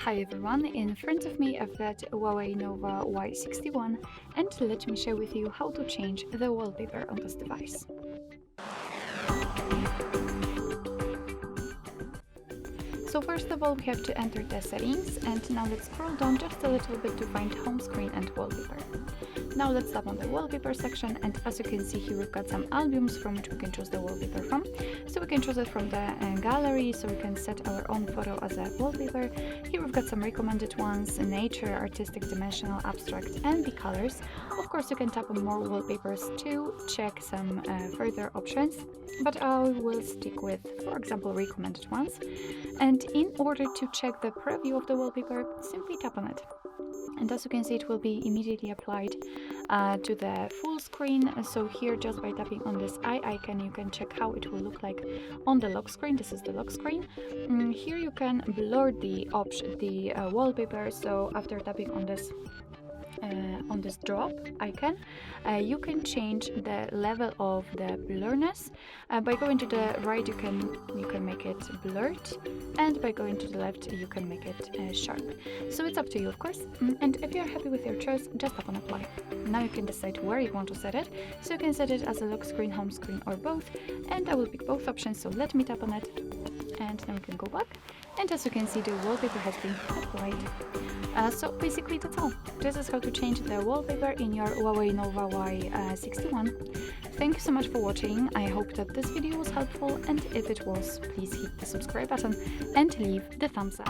Hi everyone, in front of me I've got Huawei Nova Y61 and let me share with you how to change the wallpaper on this device. So first of all we have to enter the settings, and now let's scroll down just a little bit to find home screen and wallpaper. Now let's tap on the wallpaper section, and as you can see here we've got some albums from which we can choose the wallpaper from. So we can choose it from the gallery, so we can set our own photo as a wallpaper. Here we've got some recommended ones: nature, artistic, dimensional, abstract, and the colors. Of course you can tap on more wallpapers to check some further options, but I will stick with, for example, recommended ones. And in order to check the preview of the wallpaper, simply tap on it. And as you can see, it will be immediately applied to the full screen. So here, just by tapping on this eye icon, you can check how it will look like on the lock screen. This is the lock screen. Here you can blur the wallpaper. So after tapping on this drop icon, you can change the level of the blurriness. By going to the right you can make it blurred, and by going to the left you can make it sharp. So it's up to you, of course. And if you're happy with your choice, just tap on apply. Now you can decide where you want to set it. So you can set it as a lock screen, home screen, or both, and I will pick both options. So let me tap on it, and then we can go back, and as you can see the wallpaper has been applied. So basically that's all. This is how to change the wallpaper in your Huawei Nova Y61. Thank you so much for watching. I hope that this video was helpful, and if it was, please hit the subscribe button and leave the thumbs up.